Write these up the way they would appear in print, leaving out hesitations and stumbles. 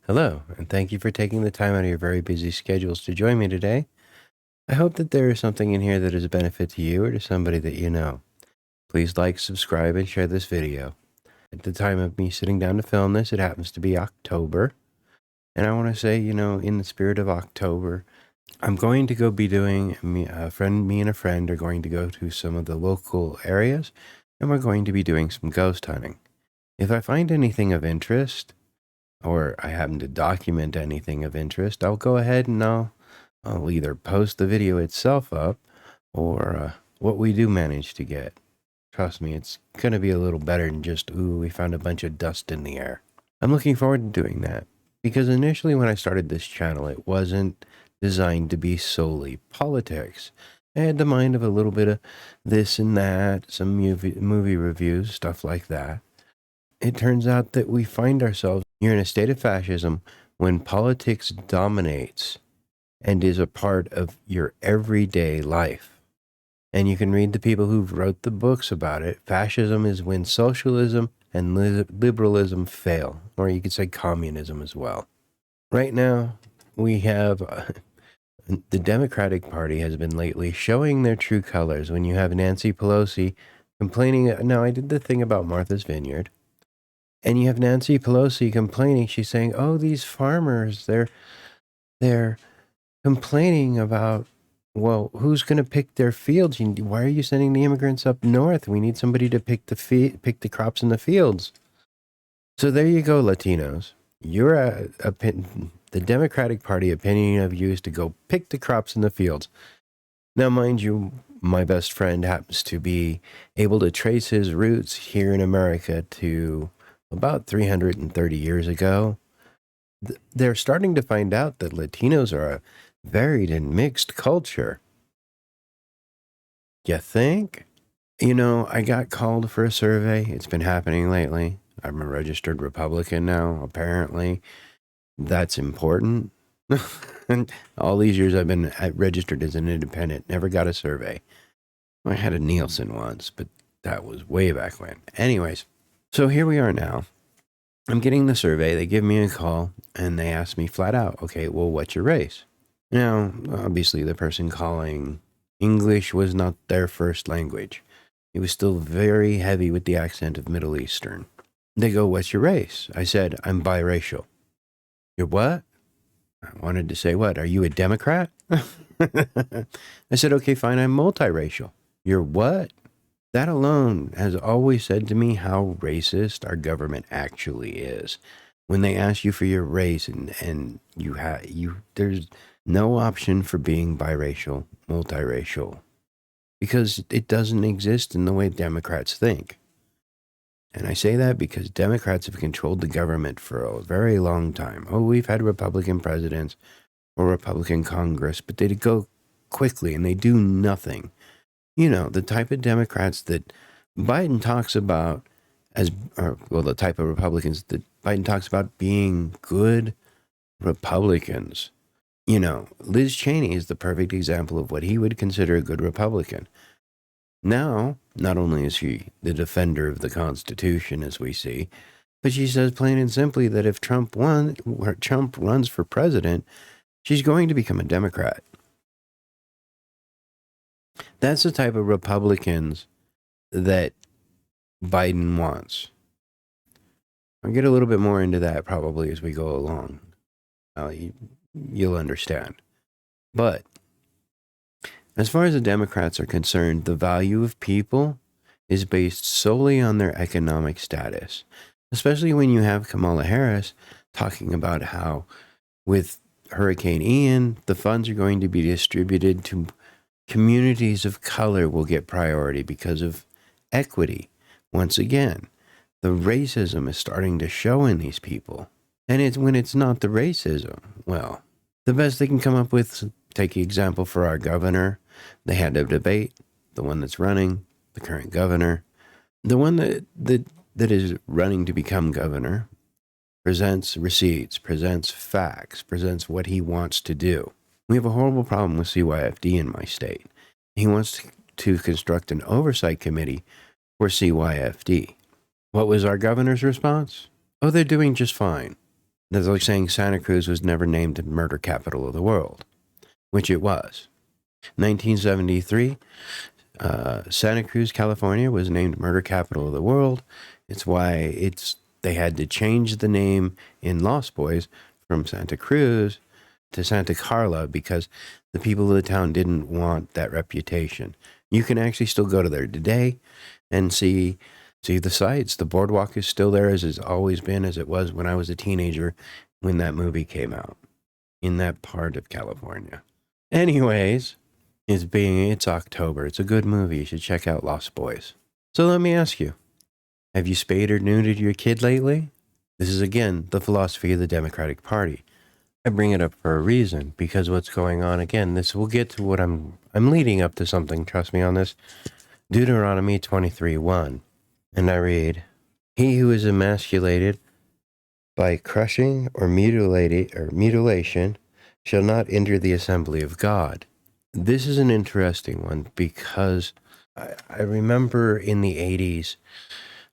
Hello, and thank you for taking the time out of your very busy schedules to join me today. I hope that there is something in here that is a benefit to you or to somebody that you know. Please like, subscribe, and share this video. At the time of me sitting down to film this, it happens to be October. And I want to say, in the spirit of October, I'm going to go be doing, me and a friend are going to go to some of the local areas, and we're going to be doing some ghost hunting. If I find anything of interest, or I happen to document anything of interest, I'll go ahead and I'll either post the video itself up or what we do manage to get. Trust me, it's going to be a little better than just, ooh, we found a bunch of dust in the air. I'm looking forward to doing that because initially when I started this channel, it wasn't designed to be solely politics. I had the mind of a little bit of this and that, some movie reviews, stuff like that. It turns out that we find ourselves here in a state of fascism when politics dominates and is a part of your everyday life. And you can read the people who wrote the books about it. Fascism is when socialism and liberalism fail, or you could say communism as well. Right now, we have the Democratic Party has been lately showing their true colors when you have Nancy Pelosi complaining. Now, I did the thing about Martha's Vineyard. And you have Nancy Pelosi complaining. She's saying, "Oh, these farmers, they're complaining about, well, who's going to pick their fields? Why are you sending the immigrants up north? We need somebody to pick the crops in the fields." So there you go, Latinos. The Democratic Party opinion of you is to go pick the crops in the fields. Now, mind you, my best friend happens to be able to trace his roots here in America to about 330 years ago. They're starting to find out that Latinos are a varied and mixed culture. You think? I got called for a survey. It's been happening lately. I'm a registered Republican now, apparently. That's important. And all these years I've been registered as an independent, never got a survey. I had a Nielsen once, but that was way back when. Anyways, so here we are now. I'm getting the survey. They give me a call and they ask me flat out, okay, well, what's your race? Now, obviously, the person calling, English was not their first language. It was still very heavy with the accent of Middle Eastern. They go, what's your race? I said, I'm biracial. You're what? I wanted to say, what? Are you a Democrat? I said, okay, fine, I'm multiracial. You're what? That alone has always said to me how racist our government actually is. When they ask you for your race and there's no option for being biracial, multiracial, because it doesn't exist in the way Democrats think. And I say that because Democrats have controlled the government for a very long time. Oh, we've had Republican presidents or Republican Congress, but they go quickly and they do nothing. The type of Democrats that Biden talks about the type of Republicans that Biden talks about being good Republicans. Liz Cheney is the perfect example of what he would consider a good Republican. Now, not only is she the defender of the Constitution, as we see, but she says plain and simply that if Trump runs for president, she's going to become a Democrat. That's the type of Republicans that Biden wants. I'll get a little bit more into that probably as we go along. You'll understand. But as far as the Democrats are concerned, the value of people is based solely on their economic status, especially when you have Kamala Harris talking about how with Hurricane Ian, the funds are going to be distributed to communities of color will get priority because of equity. Once again, the racism is starting to show in these people. And when it's not the racism, well, the best they can come up with, take the example for our governor. They had a debate, the one that's running, the current governor. The one that is running to become governor presents receipts, presents facts, presents what he wants to do. We have a horrible problem with CYFD in my state. He wants to construct an oversight committee for CYFD. What was our governor's response? Oh, they're doing just fine. That's like saying Santa Cruz was never named the murder capital of the world, which it was. 1973, Santa Cruz, California was named murder capital of the world. It's why they had to change the name in Lost Boys from Santa Cruz to Santa Carla because the people of the town didn't want that reputation. You can actually still go to there today and see the sights. The boardwalk is still there as it's always been, as it was when I was a teenager when that movie came out in that part of California. Anyways, it's October. It's a good movie. You should check out Lost Boys. So let me ask you, have you spayed or neutered your kid lately? This is again the philosophy of the Democratic Party. I bring it up for a reason, because what's going on again, this will get to what I'm leading up to something, trust me on this. Deuteronomy 23:1. And I read, "He who is emasculated by crushing or mutilation shall not enter the assembly of God." This is an interesting one because I remember in the 80s,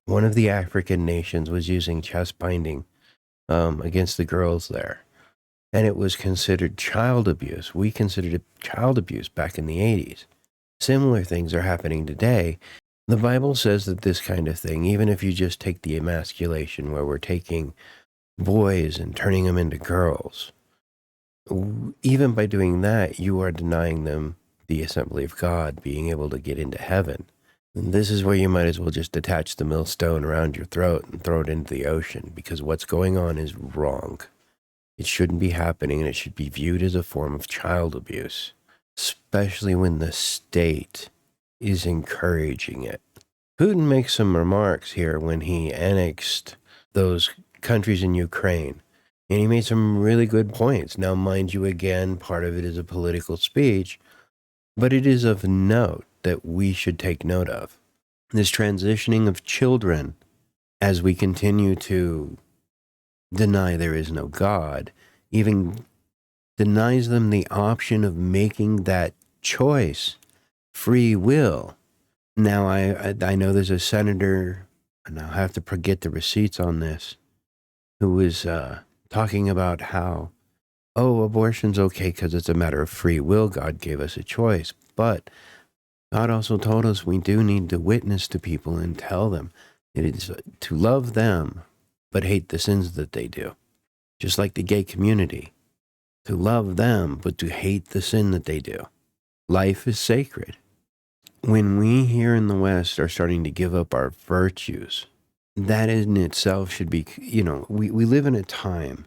one of the African nations was using chest binding against the girls there. And it was considered child abuse. We considered it child abuse back in the 80s. Similar things are happening today. The Bible says that this kind of thing, even if you just take the emasculation where we're taking boys and turning them into girls, even by doing that, you are denying them the assembly of God, being able to get into heaven. And this is where you might as well just attach the millstone around your throat and throw it into the ocean, because what's going on is wrong. It shouldn't be happening, and it should be viewed as a form of child abuse, especially when the state is encouraging it. Putin makes some remarks here when he annexed those countries in Ukraine, and he made some really good points. Now, mind you, again, part of it is a political speech, but it is of note that we should take note of. This transitioning of children as we continue to deny there is no God, even denies them the option of making that choice, free will. Now, I know there's a senator, and I'll have to get the receipts on this, who was talking about how, abortion's okay because it's a matter of free will. God gave us a choice. But God also told us we do need to witness to people and tell them it is to love them, but hate the sins that they do. Just like the gay community, to love them, but to hate the sin that they do. Life is sacred. When we here in the West are starting to give up our virtues, that in itself should be, we live in a time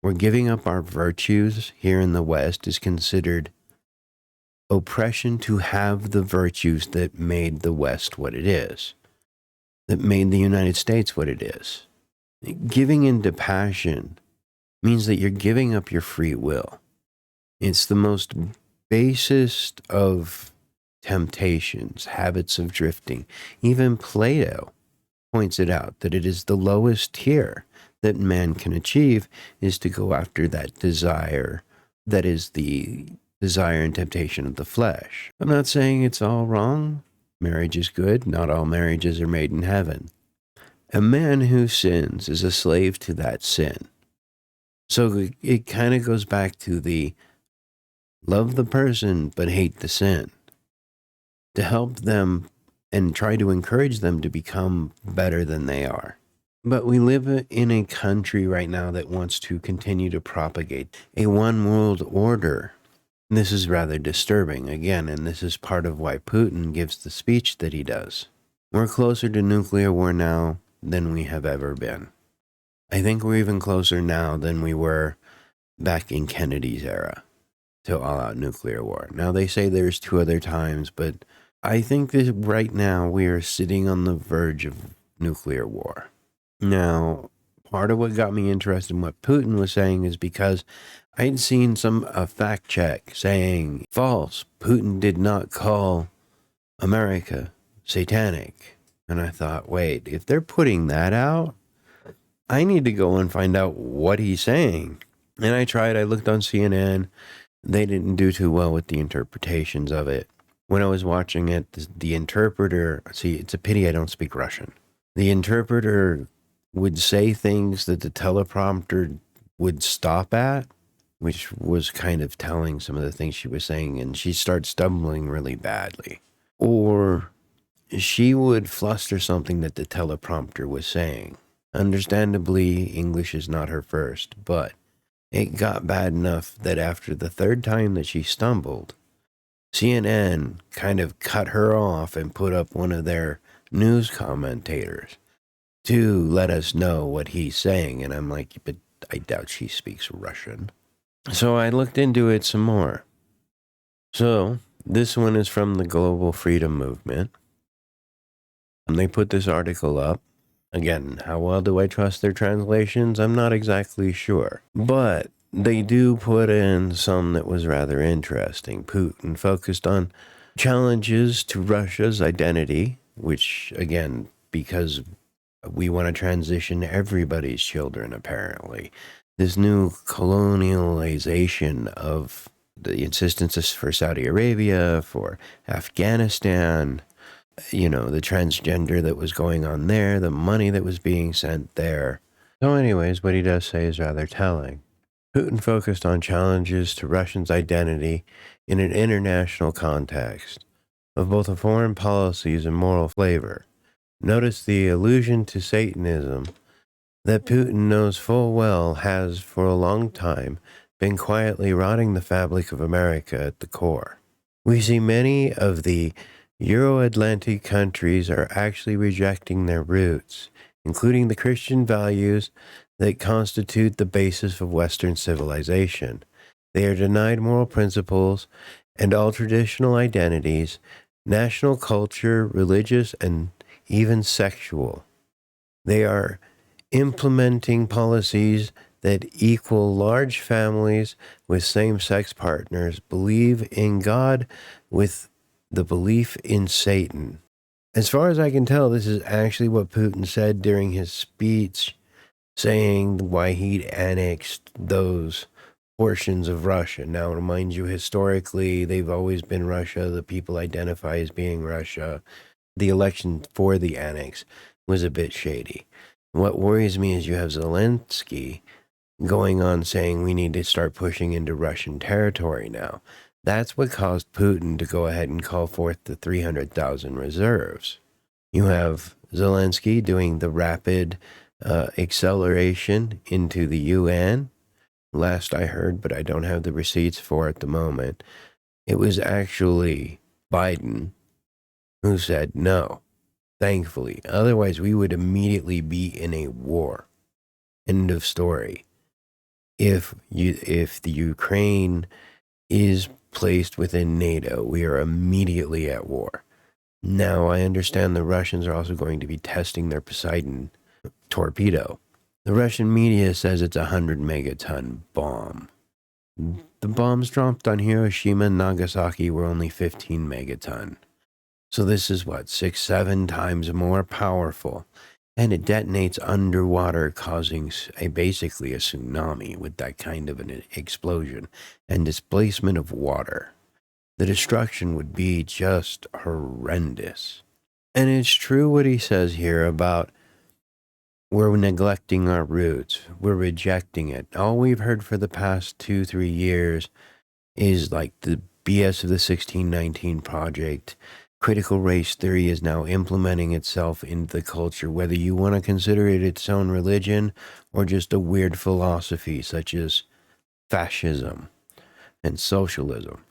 where giving up our virtues here in the West is considered oppression to have the virtues that made the West what it is, that made the United States what it is. Giving into passion means that you're giving up your free will. It's the most basest of temptations, habits of drifting. Even Plato points it out, that it is the lowest tier that man can achieve is to go after that desire that is the desire and temptation of the flesh. I'm not saying it's all wrong. Marriage is good. Not all marriages are made in heaven. A man who sins is a slave to that sin. So it kind of goes back to the love the person but hate the sin, to help them and try to encourage them to become better than they are. But we live in a country right now that wants to continue to propagate a one world order. This is rather disturbing, again, and this is part of why Putin gives the speech that he does. We're closer to nuclear war now than we have ever been. I think we're even closer now than we were back in Kennedy's era to all-out nuclear war. Now, they say there's 2 other times, but I think that right now we are sitting on the verge of nuclear war. Now, part of what got me interested in what Putin was saying is because I'd seen a fact check saying, false, Putin did not call America satanic. And I thought, wait, if they're putting that out, I need to go and find out what he's saying. And I looked on CNN. They didn't do too well with the interpretations of it. When I was watching it, the interpreter, see, it's a pity I don't speak Russian. The interpreter would say things that the teleprompter would stop at, which was kind of telling some of the things she was saying, and she'd start stumbling really badly. Or she would fluster something that the teleprompter was saying. Understandably, English is not her first, but it got bad enough that after the third time that she stumbled, CNN kind of cut her off and put up one of their news commentators to let us know what he's saying. And I'm like, but I doubt she speaks Russian. So I looked into it some more. So this one is from the Global Freedom Movement. And they put this article up. Again, how well do I trust their translations? I'm not exactly sure. But they do put in some that was rather interesting. Putin focused on challenges to Russia's identity, which, again, because we want to transition everybody's children, apparently. This new colonialization of the insistence for Saudi Arabia, for Afghanistan, you know, the transgender that was going on there, the money that was being sent there. So anyways, what he does say is rather telling. Putin focused on challenges to Russians' identity in an international context of both a foreign policies and moral flavor. Notice the allusion to Satanism that Putin knows full well has for a long time been quietly rotting the fabric of America at the core. We see many of the Euro-Atlantic countries are actually rejecting their roots, including the Christian values that constitute the basis of Western civilization. They are denied moral principles and all traditional identities, national culture, religious, and even sexual. They are implementing policies that equal large families with same-sex partners, believe in God with the belief in Satan. As far as I can tell, this is actually what Putin said during his speech, saying why he'd annexed those portions of Russia. Now, mind you, historically, they've always been Russia. The people identify as being Russia. The election for the annex was a bit shady. What worries me is you have Zelensky going on saying we need to start pushing into Russian territory now. That's what caused Putin to go ahead and call forth the 300,000 reserves. You have Zelensky doing the rapid acceleration into the UN. Last I heard, but I don't have the receipts for it at the moment, it was actually Biden who said no, thankfully. Otherwise, we would immediately be in a war. End of story. If the Ukraine is placed within NATO, we are immediately at war. Now, I understand the Russians are also going to be testing their Poseidon torpedo. The Russian media says it's a 100 megaton bomb. The bombs dropped on Hiroshima and Nagasaki were only 15 megaton. So this is what, 6-7 times more powerful. And it detonates underwater, causing basically a tsunami with that kind of an explosion and displacement of water. The destruction would be just horrendous. And it's true what he says here about we're neglecting our roots. We're rejecting it. All we've heard for the past 2-3 years is like the BS of the 1619 Project. Critical race theory is now implementing itself into the culture, whether you want to consider it its own religion or just a weird philosophy such as fascism and socialism.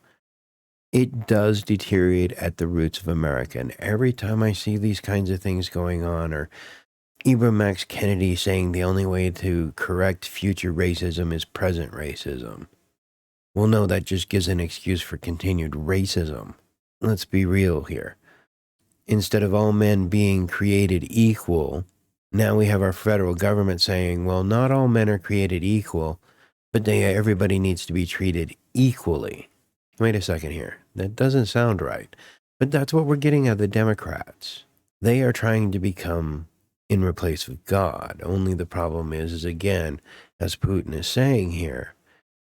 It does deteriorate at the roots of America. And every time I see these kinds of things going on, or Ibram X. Kennedy saying the only way to correct future racism is present racism. Well, no, that just gives an excuse for continued racism. Let's be real here. Instead of all men being created equal, now we have our federal government saying, well, not all men are created equal, but everybody needs to be treated equally. Wait a second here. That doesn't sound right. But that's what we're getting at the Democrats. They are trying to become in replace of God. Only the problem is again, as Putin is saying here,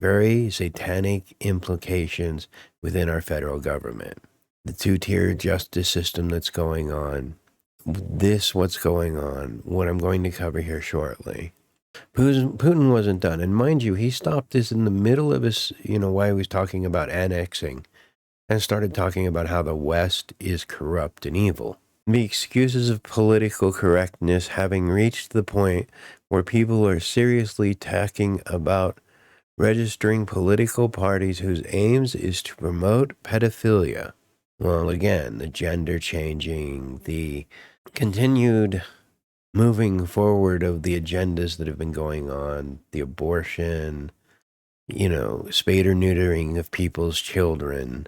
very satanic implications within our federal government. The two-tier justice system that's going on, what's going on, what I'm going to cover here shortly. Putin wasn't done. And mind you, he stopped this in the middle of his, while he was talking about annexing and started talking about how the West is corrupt and evil. The excuses of political correctness having reached the point where people are seriously talking about registering political parties whose aims is to promote pedophilia. Well, again, the gender changing, the continued moving forward of the agendas that have been going on, the abortion, spade or neutering of people's children,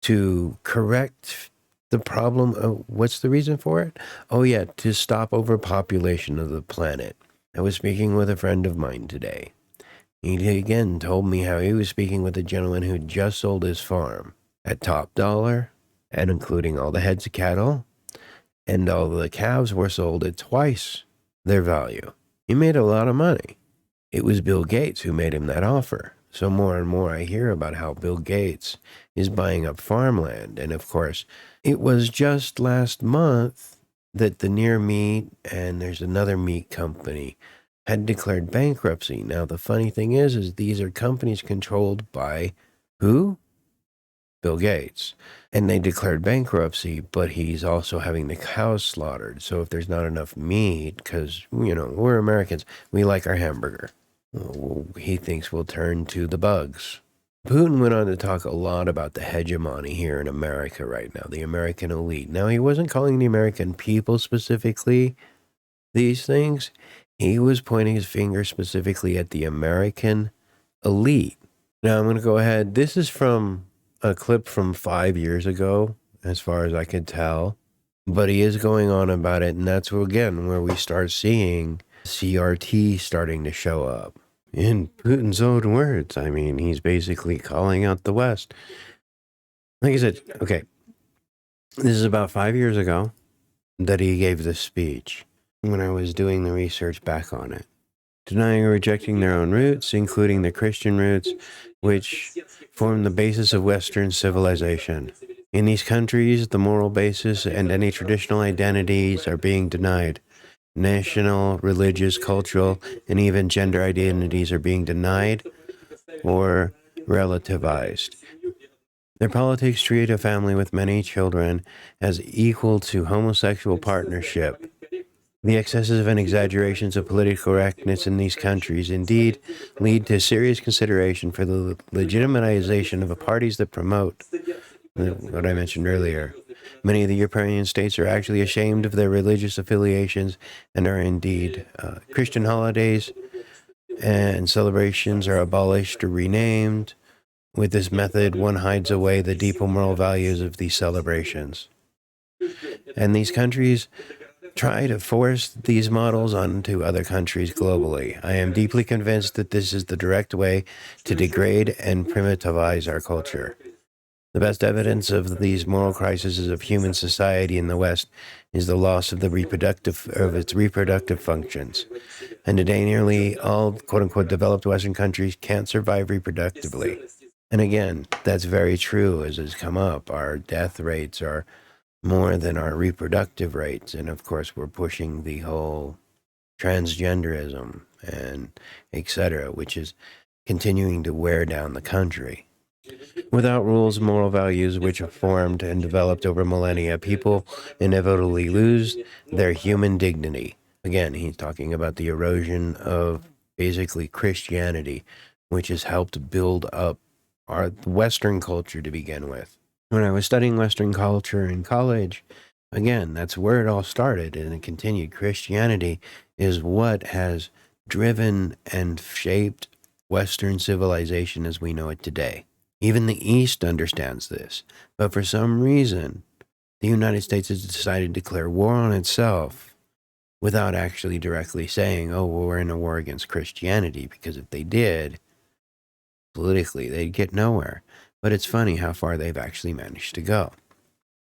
to correct the problem of what's the reason for it? Oh yeah, to stop overpopulation of the planet. I was speaking with a friend of mine today. He again told me how he was speaking with a gentleman who just sold his farm at top dollar, and including all the heads of cattle, and all the calves were sold at twice their value. He made a lot of money. It was Bill Gates who made him that offer. So more and more I hear about how Bill Gates is buying up farmland. And of course, it was just last month that the Near Meat and there's another meat company had declared bankruptcy. Now, the funny thing is these are companies controlled by who? Bill Gates. And they declared bankruptcy, but he's also having the cows slaughtered. So if there's not enough meat, because, we're Americans, we like our hamburger. Well, he thinks we'll turn to the bugs. Putin went on to talk a lot about the hegemony here in America right now, the American elite. Now, he wasn't calling the American people specifically these things. He was pointing his finger specifically at the American elite. Now, I'm going to go ahead. This is from a clip from 5 years ago, as far as I could tell. But he is going on about it, and that's, again, where we start seeing CRT starting to show up. In Putin's own words, I mean, he's basically calling out the West. Like I said, okay, this is about 5 years ago that he gave this speech when I was doing the research back on it. Denying or rejecting their own roots, including the Christian roots, which form the basis of Western civilization. In these countries, the moral basis and any traditional identities are being denied. National, religious, cultural, and even gender identities are being denied or relativized. Their politics treat a family with many children as equal to homosexual partnership. The excesses and exaggerations of political correctness in these countries indeed lead to serious consideration for the legitimization of parties that promote what I mentioned earlier. Many of the European states are actually ashamed of their religious affiliations and are indeed Christian holidays and celebrations are abolished or renamed. With this method, one hides away the deeper moral values of these celebrations. And these countries try to force these models onto other countries globally. I am deeply convinced that this is the direct way to degrade and primitivize our culture. The best evidence of these moral crises of human society in the West is the loss of its reproductive functions. And today, nearly all quote-unquote developed Western countries can't survive reproductively. And again, that's very true, as has come up. Our death rates are more than our reproductive rates. And of course, we're pushing the whole transgenderism and etc., which is continuing to wear down the country. Without rules, moral values which have formed and developed over millennia, people inevitably lose their human dignity. Again, he's talking about the erosion of basically Christianity, which has helped build up our Western culture to begin with. When I was studying Western culture in college, again, that's where it all started, and it continued. Christianity is what has driven and shaped Western civilization as we know it today. Even the East understands this, but for some reason, the United States has decided to declare war on itself without actually directly saying, oh, well, we're in a war against Christianity, because if they did, politically, they'd get nowhere. But it's funny how far they've actually managed to go.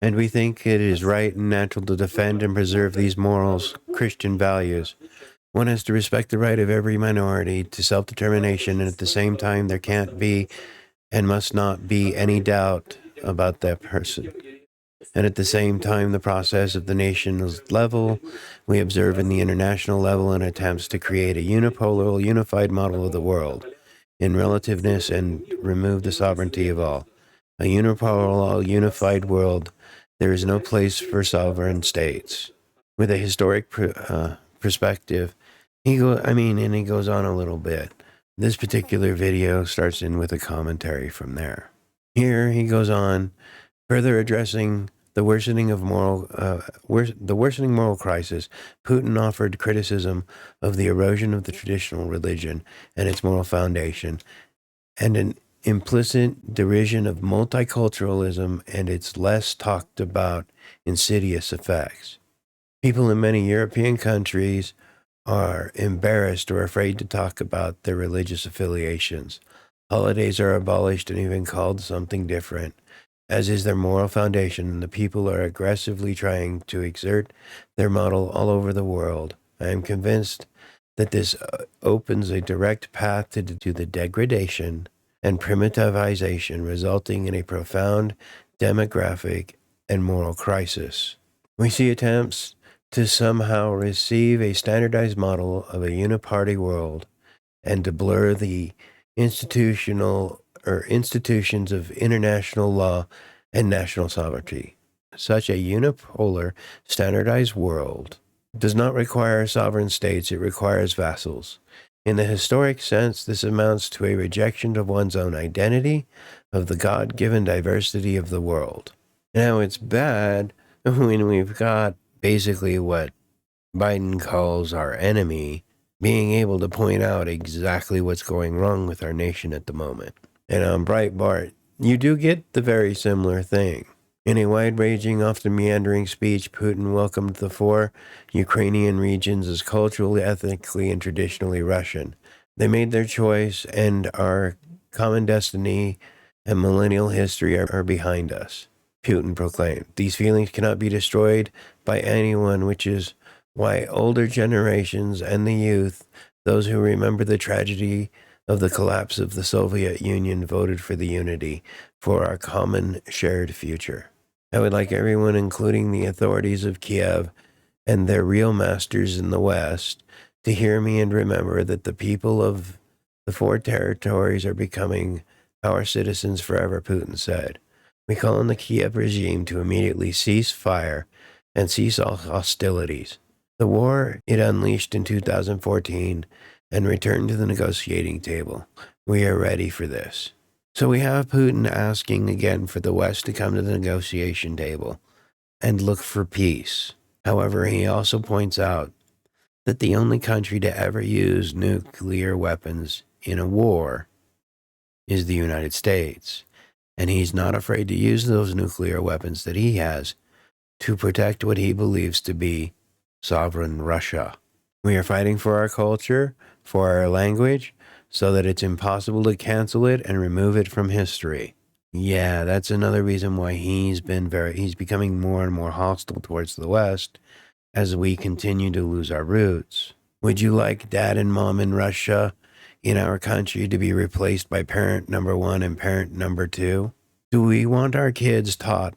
And we think it is right and natural to defend and preserve these morals, Christian values. One has to respect the right of every minority to self-determination, and at the same time, there can't be and must not be any doubt about that person. And at the same time, the process of the nation's level, we observe in the international level in attempts to create a unipolar, unified model of the world in relativeness and remove the sovereignty of all. A unipolar, unified world, there is no place for sovereign states. With a historic perspective, and he goes on a little bit. This particular video starts in with a commentary from there. Here he goes on, further addressing the worsening moral crisis. Putin offered criticism of the erosion of the traditional religion and its moral foundation, and an implicit derision of multiculturalism and its less talked about insidious effects. People in many European countries are embarrassed or afraid to talk about their religious affiliations. Holidays are abolished and even called something different, as is their moral foundation, and the people are aggressively trying to exert their model all over the world. I am convinced that this opens a direct path to the degradation and primitivization, resulting in a profound demographic and moral crisis. We see attempts to somehow receive a standardized model of a uniparty world and to blur the institutional or institutions of international law and national sovereignty. Such a unipolar, standardized world does not require sovereign states, it requires vassals. In the historic sense, this amounts to a rejection of one's own identity, of the God-given diversity of the world. Now, it's bad when we've got basically what Biden calls our enemy being able to point out exactly what's going wrong with our nation at the moment. And on Breitbart, you do get the very similar thing. In a wide-ranging, often meandering speech, Putin welcomed the four Ukrainian regions as culturally, ethnically, and traditionally Russian. They made their choice, and our common destiny and millennial history are behind us, Putin proclaimed. These feelings cannot be destroyed by anyone, which is why older generations and the youth, those who remember the tragedy of the collapse of the Soviet Union, voted for the unity for our common shared future. I would like everyone, including the authorities of Kiev and their real masters in the West, to hear me and remember that the people of the four territories are becoming our citizens forever, Putin said. We call on the Kiev regime to immediately cease fire and cease all hostilities. The war it unleashed in 2014 and return to the negotiating table. We are ready for this. So we have Putin asking again for the West to come to the negotiation table and look for peace. However, he also points out that the only country to ever use nuclear weapons in a war is the United States. And he's not afraid to use those nuclear weapons that he has to protect what he believes to be sovereign Russia. We are fighting for our culture, for our language, so that it's impossible to cancel it and remove it from history. Yeah, that's another reason why he's becoming more and more hostile towards the West as we continue to lose our roots. Would you like dad and mom in Russia in our country to be replaced by parent number one and parent number two? Do we want our kids taught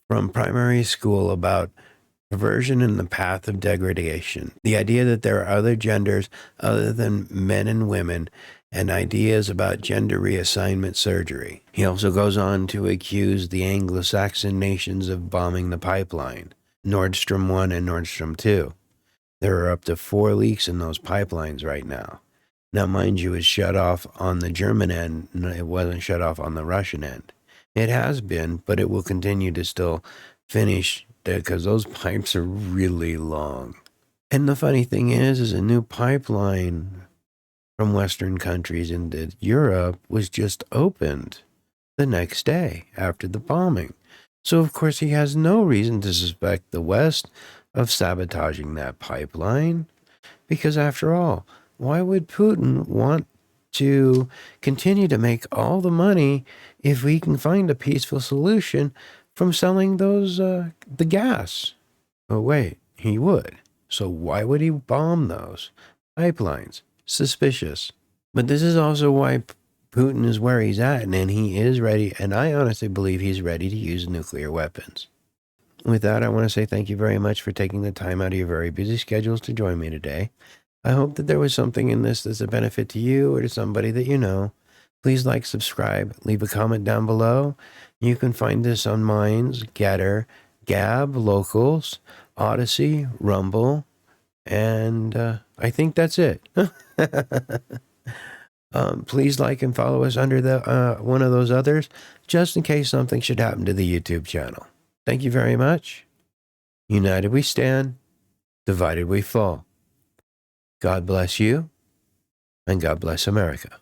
from primary school about perversion and the path of degradation? The idea that there are other genders other than men and women, and ideas about gender reassignment surgery. He also goes on to accuse the Anglo-Saxon nations of bombing the pipeline, Nord Stream 1 and Nord Stream 2. There are up to 4 leaks in those pipelines right now. Now, mind you, it's shut off on the German end. It wasn't shut off on the Russian end. It has been, but it will continue to still finish because those pipes are really long. And the funny thing is a new pipeline from Western countries into Europe was just opened the next day after the bombing. So, of course, he has no reason to suspect the West of sabotaging that pipeline. Because, after all, why would Putin want to continue to make all the money if we can find a peaceful solution from selling those, the gas? Oh, wait, he would. So why would he bomb those pipelines? Suspicious. But this is also why Putin is where he's at, and he is ready, and I honestly believe he's ready to use nuclear weapons. With that, I want to say thank you very much for taking the time out of your very busy schedules to join me today. I hope that there was something in this that's a benefit to you or to somebody that you know. Please like, subscribe, leave a comment down below. You can find this on Minds, Getter, Gab, Locals, Odyssey, Rumble, and I think that's it. Please like and follow us under the one of those others, just in case something should happen to the YouTube channel. Thank you very much. United we stand, divided we fall. God bless you, and God bless America.